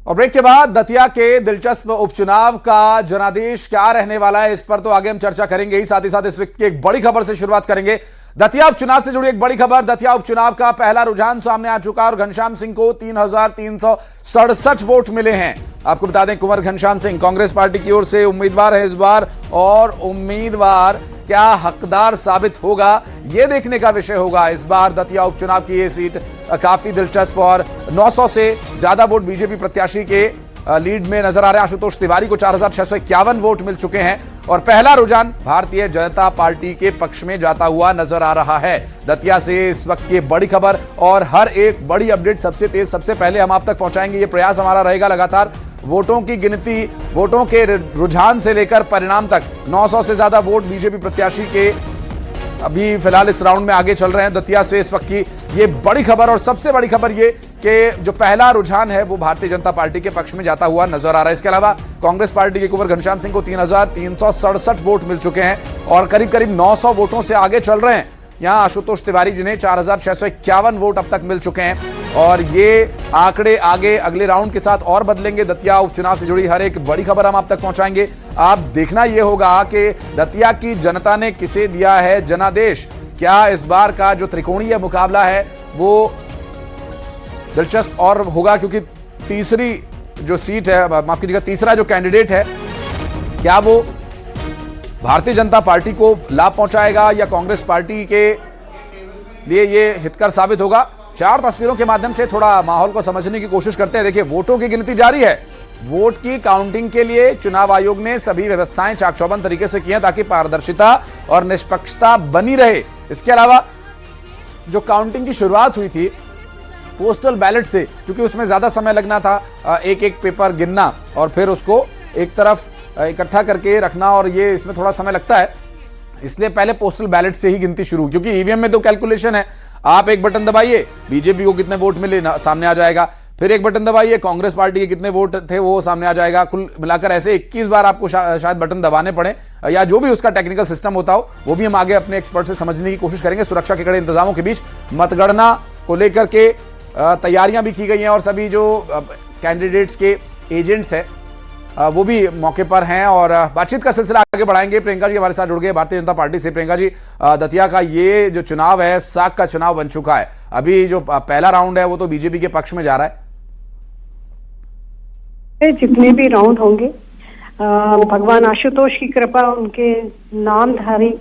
और ब्रेक के बाद दतिया के दिलचस्प उपचुनाव का जनादेश क्या रहने वाला है, इस पर तो आगे हम चर्चा करेंगे ही। साथ ही साथ इस वक्त की एक बड़ी खबर से शुरुआत करेंगे। दतिया उपचुनाव से जुड़ी एक बड़ी खबर। दतिया उपचुनाव का पहला रुझान सामने आ चुका और घनश्याम सिंह को 3,367 वोट मिले हैं। आपको बता दें, कुंवर घनश्याम सिंह कांग्रेस पार्टी की ओर से उम्मीदवार है इस बार, और उम्मीदवार क्या हकदार साबित होगा यह देखने का विषय होगा। इस बार दतिया उपचुनाव की यह सीट काफी दिलचस्प और 900 से ज्यादा वोट बीजेपी प्रत्याशी के लीड में नजर आ रहे हैं। आशुतोष तिवारी को 4,651 वोट मिल चुके हैं और पहला रुझान भारतीय जनता पार्टी के पक्ष में जाता हुआ नजर आ रहा है। दतिया से इस वक्त की बड़ी खबर और हर एक बड़ी अपडेट सबसे तेज, सबसे पहले हम आप तक पहुंचाएंगे। ये प्रयास हमारा रहेगा लगातार वोटों की गिनती, वोटों के रुझान से लेकर परिणाम तक। 900 से ज्यादा वोट बीजेपी प्रत्याशी के अभी फिलहाल इस राउंड में आगे चल रहे हैं। दतिया से इस वक्त की ये बड़ी खबर और सबसे बड़ी खबर ये कि जो पहला रुझान है वो भारतीय जनता पार्टी के पक्ष में जाता हुआ नजर आ रहा है। इसके अलावा कांग्रेस पार्टी के कुंवर घनश्याम सिंह को 3,367 वोट मिल चुके हैं और करीब करीब 900 वोटों से आगे चल रहे हैं यहां आशुतोष तिवारी, जिन्हें 4,651 वोट अब तक मिल चुके हैं। और ये आंकड़े आगे अगले राउंड के साथ और बदलेंगे। दतिया उपचुनाव से जुड़ी हर एक बड़ी खबर हम आप तक पहुंचाएंगे। आप देखना यह होगा कि दतिया की जनता ने किसे दिया है जनादेश। क्या इस बार का जो त्रिकोणीय मुकाबला है वो दिलचस्प और होगा, क्योंकि तीसरी जो सीट है, माफ कीजिएगा, तीसरा जो कैंडिडेट है, क्या वो भारतीय जनता पार्टी को लाभ पहुंचाएगा या कांग्रेस पार्टी के लिए ये हितकर साबित होगा। 4 तस्वीरों के माध्यम से थोड़ा माहौल को समझने की कोशिश करते हैं। देखिए, वोटों की गिनती जारी है। वोट की काउंटिंग के लिए चुनाव आयोग ने सभी व्यवस्थाएं चाक चौबंद तरीके से की हैं ताकि पारदर्शिता और निष्पक्षता बनी रहे। इसके अलावा जो काउंटिंग की शुरुआत हुई थी पोस्टल बैलेट से, क्योंकि उसमें ज्यादा समय लगना था, एक एक पेपर गिनना और फिर उसको एक तरफ इकट्ठा करके रखना, और ये इसमें थोड़ा समय लगता है, इसलिए पहले पोस्टल बैलेट से ही गिनती शुरू, क्योंकि ईवीएम में तो कैलकुलेशन है। आप एक बटन दबाइए, बीजेपी को कितने वोट मिले सामने आ जाएगा, फिर एक बटन दबाइए, कांग्रेस पार्टी के कितने वोट थे वो सामने आ जाएगा। कुल मिलाकर ऐसे 21 बार आपको शायद बटन दबाने पड़े, या जो भी उसका टेक्निकल सिस्टम होता हो वो भी हम आगे अपने एक्सपर्ट से समझने की कोशिश करेंगे। सुरक्षा के कड़े इंतजामों के बीच मतगणना को लेकर के तैयारियां भी की गई हैं और सभी जो कैंडिडेट्स के एजेंट्स हैं वो भी मौके पर हैं और बातचीत का सिलसिला आगे बढ़ाएंगे। प्रियंका जी हमारे साथ जुड़ गए भारतीय जनता पार्टी से। प्रियंका जी, दतिया का ये जो चुनाव है साख का चुनाव बन चुका है। अभी जो पहला राउंड है वो तो बीजेपी के पक्ष में जा रहा है। जितने भी राउंड होंगे भगवान आशुतोष की कृपा उनके नामधारी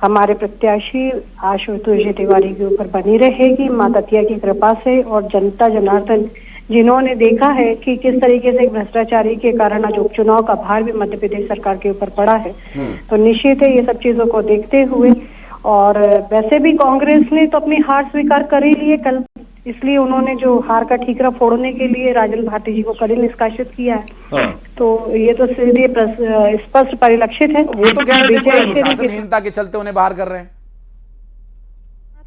हमारे प्रत्याशी आशुतोष तिवारी के ऊपर बनी रहेगी, मां दतिया की कृपा से। और जनता जनार्दन जिन्होंने देखा है कि किस तरीके से भ्रष्टाचारी के कारण आज उपचुनाव का भार भी मध्य प्रदेश सरकार के ऊपर पड़ा है, तो निश्चित है ये सब चीजों को देखते हुए, और वैसे भी कांग्रेस ने तो अपनी हार स्वीकार कर ही ली है कल, इसलिए उन्होंने जो हार का ठीकरा फोड़ने के लिए राजन भारती जी को कड़ी निष्कासित किया है। तो ये तो सीधे स्पष्ट परिलक्षित है। वो तो कह रहे थे अनुशासनहीनता के चलते उन्हें बाहर कर रहे हैं,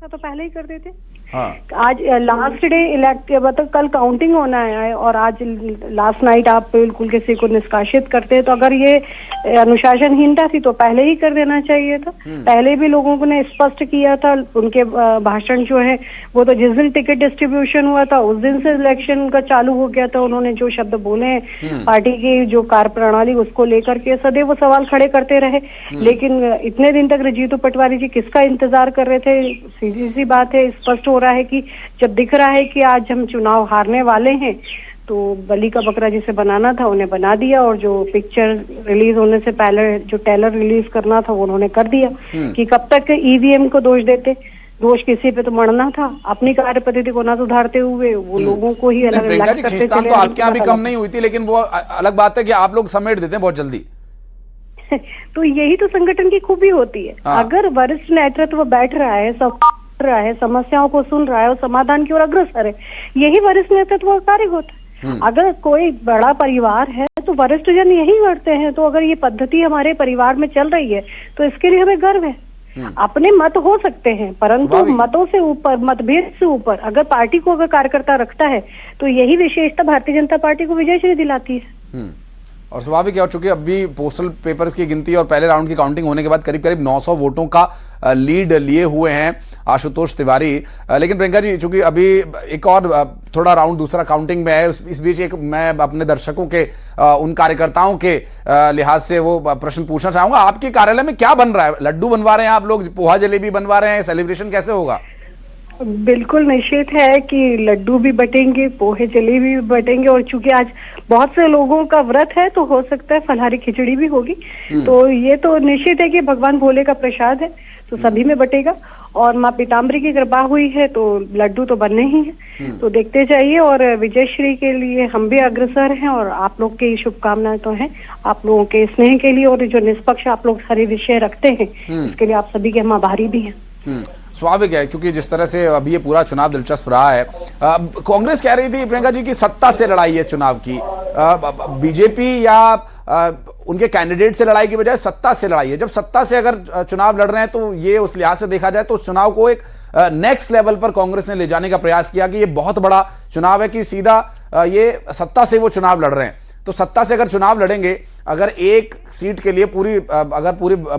तो पहले ही कर देते। हाँ। आज लास्ट डे इलेक्ट मतलब कल काउंटिंग होना है और आज लास्ट नाइट आप बिल्कुल किसी को निष्कासित करते, तो अगर ये अनुशासनहीनता थी तो पहले ही कर देना चाहिए था। पहले भी लोगों ने स्पष्ट किया था, उनके भाषण जो है वो तो जिस दिन टिकट डिस्ट्रीब्यूशन हुआ था उस दिन से इलेक्शन का चालू हो गया था। उन्होंने जो शब्द बोले हैं पार्टी की जो कार्यप्रणाली उसको लेकर के सदैव वो सवाल खड़े करते रहे, लेकिन इतने दिन तक रजीतू पटवारी जी किसका इंतजार कर रहे थे। सीधी सी बात है, स्पष्ट हो रहा है कि जब दिख रहा है कि आज हम चुनाव हारने वाले हैं तो बलि का बकरा जिसे बनाना था उन्हें बना दिया, और जो पिक्चर रिलीज होने से पहले जो ट्रेलर रिलीज करना था वो उन्होंने कर दिया। कि कब तक ईवीएम को दोष देते, दोष किसी पे तो मरना था, अपनी कार्य पद्धति को ना सुधारते हुए वो लोगों को ही अलग अलग करते चले। तो आपके यहाँ भी कम नहीं हुई थी, लेकिन वो अलग बात है कि आप लोग समेट देते हैं बहुत जल्दी। तो यही तो संगठन की खूबी होती है। अगर वरिष्ठ नेतृत्व बैठ रहा है, सब रहा है, समस्याओं को सुन रहा है और समाधान की ओर अग्रसर है, यही वरिष्ठ नेतृत्व का कार्य होता है। अगर कोई बड़ा परिवार है तो वरिष्ठ जन यही करते हैं। तो अगर ये पद्धति हमारे परिवार में चल रही है तो इसके लिए हमें गर्व है। अपने मत हो सकते हैं परंतु मतों से ऊपर, मतभेद से ऊपर अगर पार्टी को अगर कार्यकर्ता रखता है तो यही विशेषता भारतीय जनता पार्टी को विजयश्री दिलाती है। और स्वाभाविक है, चूंकि अभी पोस्टल पेपर्स की गिनती और पहले राउंड की काउंटिंग होने के बाद करीब करीब 900 वोटों का लीड लिए हुए हैं आशुतोष तिवारी। लेकिन प्रियंका जी, चूंकि अभी एक और थोड़ा राउंड दूसरा काउंटिंग में है। इस बीच एक मैं अपने दर्शकों के उन कार्यकर्ताओं के लिहाज से वो प्रश्न पूछना चाहूंगा, आपके कार्यालय में क्या बन रहा है? लड्डू बनवा रहे हैं आप लोग, पोहा जलेबी बनवा रहे हैं, सेलिब्रेशन कैसे होगा? बिल्कुल निश्चित है कि लड्डू भी बटेंगे, पोहे जलेबी भी बटेंगे, और चूंकि आज बहुत से लोगों का व्रत है तो हो सकता है फलहारी खिचड़ी भी होगी। तो ये तो निश्चित है कि भगवान भोले का प्रसाद है तो सभी में बटेगा, और माँ पीताम्बरी की कृपा हुई है तो लड्डू तो बनने ही है। तो देखते जाइए, और विजयश्री के लिए हम भी अग्रसर हैं, और आप लोग की शुभकामनाएं तो हैं आप लोगों के स्नेह के लिए, और जो निष्पक्ष आप लोग सारे विषय रखते हैं इसके लिए आप सभी के हम आभारी भी हैं। स्वाभाविक है, क्योंकि जिस तरह से अभी ये पूरा चुनाव दिलचस्प रहा है। कांग्रेस कह रही थी प्रियंका जी की सत्ता से लड़ाई है चुनाव की, बीजेपी या उनके कैंडिडेट से लड़ाई की बजाय सत्ता से लड़ाई है। जब सत्ता से अगर चुनाव लड़ रहे हैं तो ये उस लिहाज से देखा जाए तो उस चुनाव को एक नेक्स्ट लेवल पर कांग्रेस ने ले जाने का प्रयास किया कि ये बहुत बड़ा चुनाव है कि सीधा ये सत्ता से वो चुनाव लड़ रहे हैं। तो सत्ता से अगर चुनाव लड़ेंगे, अगर एक सीट के लिए पूरी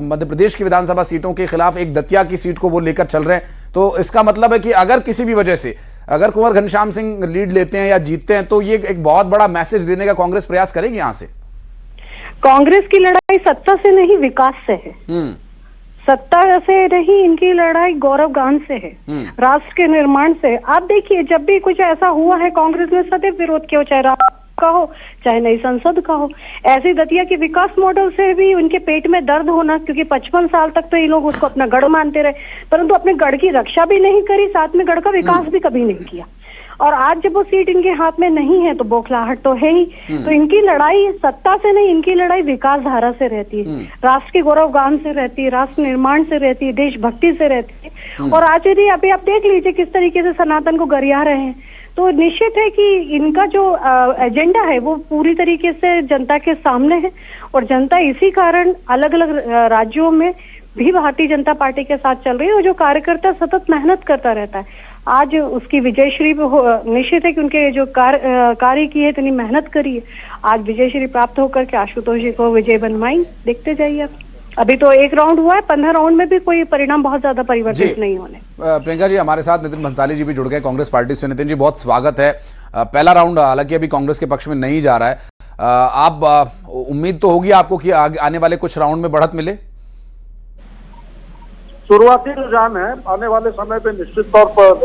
मध्य प्रदेश की विधानसभा सीटों के खिलाफ एक दतिया की सीट को वो लेकर चल रहे हैं, तो इसका मतलब है कि अगर किसी भी वजह से अगर कुंवर घनश्याम सिंह लीड लेते हैं या जीतते हैं तो ये एक बहुत बड़ा मैसेज देने का कांग्रेस प्रयास करेगी। यहां से कांग्रेस की लड़ाई सत्ता से नहीं विकास से है, सत्ता से नहीं, इनकी लड़ाई गौरव गान से है, राष्ट्र के निर्माण से। आप देखिए जब भी कुछ ऐसा हुआ है कांग्रेस ने सदैव विरोध किया, चाहे राष्ट्र का हो चाहे नई संसद का हो। ऐसे दतिया के विकास मॉडल से भी उनके पेट में दर्द होना, क्योंकि 55 साल तक तो ये लोग उसको अपना गढ़ मानते रहे, परंतु अपने गढ़ की रक्षा भी नहीं करी, साथ में गढ़ का विकास भी कभी नहीं किया। और आज जब वो सीट इनके हाथ में नहीं है तो बौखलाहट तो है ही। तो इनकी लड़ाई सत्ता से नहीं, इनकी लड़ाई विकास धारा से रहती है, राष्ट्र के गौरव गान से रहती है, राष्ट्र निर्माण से रहती है, देशभक्ति से रहती है। और आज यदि अभी आप देख लीजिए किस तरीके से सनातन को गरिया रहे हैं, तो निश्चित है कि इनका जो एजेंडा है वो पूरी तरीके से जनता के सामने है, और जनता इसी कारण अलग अलग राज्यों में भी भारतीय जनता पार्टी के साथ चल रही है, और जो कार्यकर्ता सतत मेहनत करता रहता है आज उसकी विजयश्री निश्चित है कि उनके जो कार्य की है, इतनी मेहनत करी है, आज विजयश्री प्राप्त होकर के आशुतोष जी को विजय बनवाई। देखते जाइए आप, अभी तो एक राउंड हुआ है, 15 राउंड में भी कोई परिणाम बहुत ज्यादा परिवर्तित नहीं होने। प्रियंका जी हमारे साथ नितिन भंसाली जी भी जुड़ गए कांग्रेस पार्टी से। नितिन जी बहुत स्वागत है। पहला राउंड हालांकि अभी कांग्रेस के पक्ष में नहीं जा रहा है, आप उम्मीद तो होगी आपको कि आने वाले कुछ राउंड में बढ़त मिले? शुरुआती रुझान है, आने वाले समय पे निश्चित तौर पर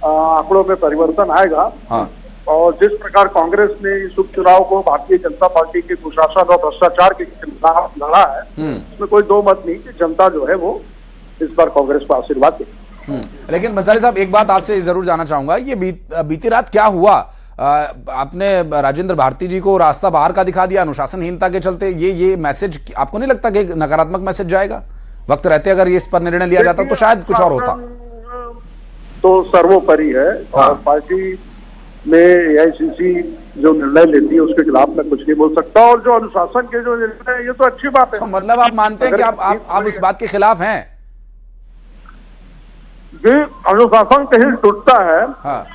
आंकड़ों में परिवर्तन आएगा। हाँ। और जिस प्रकार कांग्रेस ने इस उपचुनाव को भारतीय जनता पार्टी के कुशासन और भ्रष्टाचार के खिलाफ लड़ा है, इसमें कोई दो मत नहीं कि जनता जो है वो इस बार कांग्रेस को आशीर्वाद देगी। लेकिन भंसाली साहब एक बात आपसे जरूर जानना चाहूंगा, ये बीती रात क्या हुआ? आपने राजेंद्र भारती जी को रास्ता बाहर का दिखा दिया अनुशासनहीनता के चलते। ये मैसेज आपको नहीं लगता कि नकारात्मक मैसेज जाएगा? वक्त रहते अगर ये इस पर निर्णय लिया जाता तो शायद कुछ और होता। तो सर्वोपरि है। हाँ। और पार्टी में एआईसीसी जो निर्णय लेती है उसके खिलाफ मैं कुछ नहीं बोल सकता, और जो अनुशासन के जो निर्णय है ये तो अच्छी बात है। तो मतलब आप मानते हैं कि आप इस बात के खिलाफ हैं? जी, अनुशासन कहीं टूटता है। हाँ।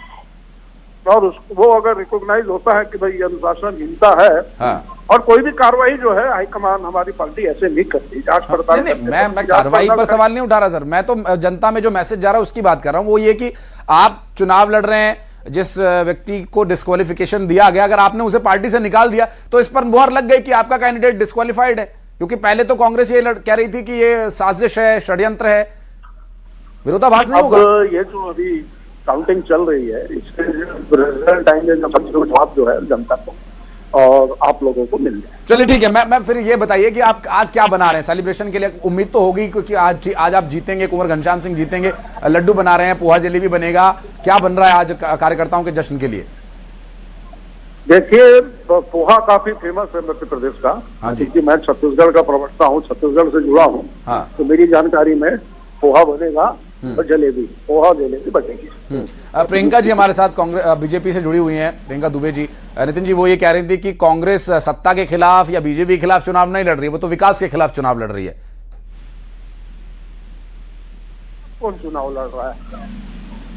और वो अगर रिकॉग्नाइज होता है कि भाई अनुशासनहीनता है। हाँ। और कोई भी कार्रवाई जो है हाईकमान हमारी पार्टी ऐसे नहीं करती, जांच पड़ताल। मैं कार्रवाई पर सवाल नहीं उठा रहा सर, मैं तो जनता में जो मैसेज जा रहा है उसकी बात कर रहा हूं। वो ये कि आप चुनाव लड़ रहे हैं, जिस व्यक्ति को डिस्क्वालिफिकेशन दिया गया अगर आपने उसे पार्टी से निकाल दिया तो इस पर मुहर लग गई कि आपका कैंडिडेट डिस्क्वालिफाइड है, क्योंकि पहले तो कांग्रेस ये कह रही थी कि ये साजिश है, षड्यंत्र है, विरोधाभास नहीं होगा? ये जो अभी काउंटिंग चल रही है इसके रिजल्ट आएंगे जवाब जो है जनता को और आप लोगों को मिल जाए। चलिए ठीक है, मैं फिर ये बताइए कि आप आज क्या बना रहे हैं सेलिब्रेशन के लिए? उम्मीद तो होगी क्योंकि आज आप जीतेंगे, कुंवर घनश्याम सिंह जीतेंगे, लड्डू बना रहे हैं, पोहा जलेबी बनेगा, क्या बन रहा है आज कार्यकर्ताओं के जश्न के लिए? देखिए, पोहा काफी फेमस है मध्य प्रदेश का, क्योंकि मैं छत्तीसगढ़ का प्रवक्ता हूँ, छत्तीसगढ़ से जुड़ा हूँ। हाँ। तो मेरी जानकारी में पोहा बनेगा और जलेबी, पोहा जलेबी बनेगी। प्रियंका जी हमारे साथ कांग्रेस बीजेपी से जुड़ी हुई हैं, प्रियंका दुबे जी। नितिन जी वो ये कह रही थी कि कांग्रेस सत्ता के खिलाफ या बीजेपी के खिलाफ चुनाव नहीं लड़ रही है, वो तो विकास के खिलाफ चुनाव लड़ रही है। कौन चुनाव लड़ रहा है?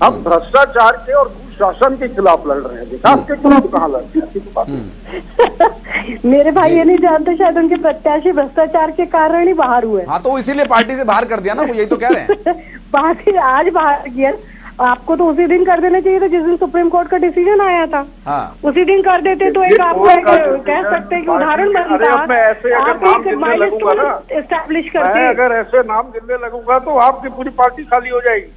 हम भ्रष्टाचार के और कुशासन के खिलाफ लड़ रहे हैं, विकास के खिलाफ कहाँ लड़ रहे हैं? मेरे भाई ये नहीं जानते, शायद उनके प्रत्याशी भ्रष्टाचार के कारण ही बाहर हुए। हाँ, तो इसीलिए पार्टी से बाहर कर दिया ना, वो यही तो कह रहे हैं। पार्टी आज बाहर किया, आपको तो उसी दिन कर देना चाहिए था जिस दिन सुप्रीम कोर्ट का डिसीजन आया था। हाँ। उसी दिन कर देते तो एक आपको एक कह सकते हैं कि उदाहरण बनता। अब मैं ऐसे अगर आप नाम एक गिनने लगूंगा ना, एस्टैब्लिश मैं करते। अगर ऐसे नाम गिनने लगूंगा तो आपकी पूरी पार्टी खाली हो जाएगी।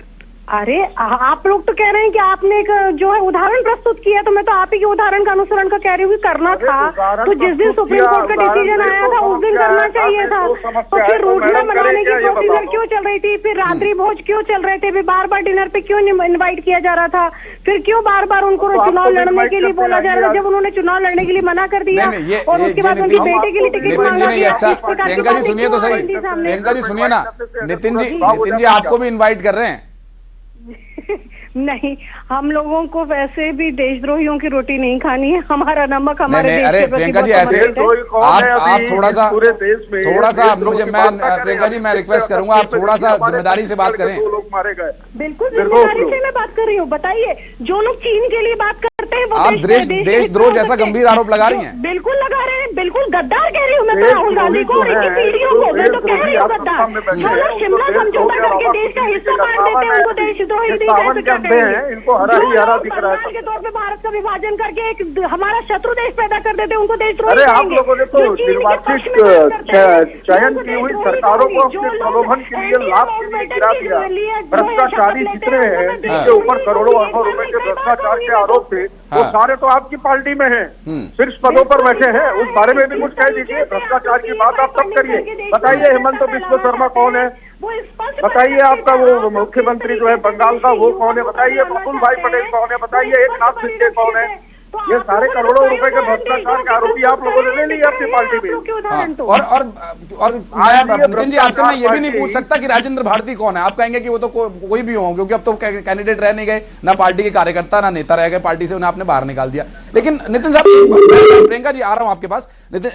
अरे आप लोग तो कह रहे हैं कि आपने एक जो है उदाहरण प्रस्तुत किया, तो मैं तो आप ही के उदाहरण का अनुसरण का कह रही हूँ करना था। तो जिस दिन सुप्रीम कोर्ट का डिसीजन आया था उस दिन करना चाहिए था। तो फिर रूठना मनाने की प्रोसीजर क्यों चल रही थी? फिर रात्रि भोज क्यों चल रहे थे? फिर बार बार डिनर पे क्यों इनवाइट किया जा रहा था? फिर क्यों बार बार उनको चुनाव लड़ने के लिए बोला जा रहा था, जब उन्होंने चुनाव लड़ने के लिए मना कर दिया और उसके बाद उनकी बेटे के लिए टिकट मांगा गया। अच्छा प्रियंका जी सुनिए तो सही, प्रियंका जी सुनिए ना, नितिन जी आपको भी इन्वाइट कर रहे हैं। नहीं, हम लोगों को वैसे भी देशद्रोहियों की रोटी नहीं खानी है। हमारा नमक हमारे नहीं, देश अरे के प्रति प्रियंका जी बहुत ऐसे समर्पित है। आप थोड़ा सा पूरे देश में मैं प्रियंका जी मैं रिक्वेस्ट करूंगा आप थोड़ा सा जिम्मेदारी से बात करें। 2 लोग मारे गए। बिल्कुल जिम्मेदारी से मैं बात कर रही हूँ। बताइए, जो लोग चीन के लिए बात करते हैं वो आप देशद्रोह जैसा गंभीर आरोप लगा रही हैं। बिल्कुल लगा रहे हैं, बिल्कुल गद्दार कह रही हूँ मैं तो राहुल गांधी को, इनकी पीढ़ियों को। मैं तो कह रही हूँ गद्दार। जो लोग शिमला समझौता करके देश का हिस्सा मान देते हैं उनको देशद्रोही नहीं कह सकते हैं। इनको हरा ही हरा दिख रहा है के तौर पे भारत का विभाजन करके एक हमारा शत्रु देश पैदा कर देते हैं, उनको देशद्रोही अरे आप कहेंगे। लोगों ने तो जो चीन के निर्वाचित पक्ष में बात करते हैं, चयन उनको की हुई देशद्रोही सरकारों को कहेंगे। अपने जो प्रलोभन के लिए लोग लाभ के लिए गिरा दिया। भ्रष्टाचारी जितने हैं जिनके ऊपर करोड़ों अरबों रुपए के भ्रष्टाचार के आरोप थे वो सारे तो आपकी पार्टी में हैं, शीर्ष पदों पर बैठे हैं। उस बारे में भी कुछ कह दीजिए। भ्रष्टाचार की बात आप तब करिए। बताइए हेमंत बिस्व शर्मा कौन है? बताइए आपका वो मुख्यमंत्री जो है बंगाल का वो कौन है? बताइए प्रफुल्ल भाई पटेल कौन है? बताइए एक नाथ शिंदे कौन है? ये सारे करोड़ों रुपए के भ्रष्टाचार के आरोपी आप लोगों ने ले लिए अपनी पार्टी में। और नितिन जी आपसे मैं ये भी नहीं पूछ सकता कि राजेंद्र भारती कौन है। आप कहेंगे कि वो तो कोई भी हो, क्योंकि अब तो कैंडिडेट रह नहीं गए, ना पार्टी के कार्यकर्ता ना नेता रह गए, पार्टी से उन्हें आपने बाहर निकाल दिया। लेकिन नितिन साहब, प्रियंका जी आ रहा हूं आपके पास। नितिन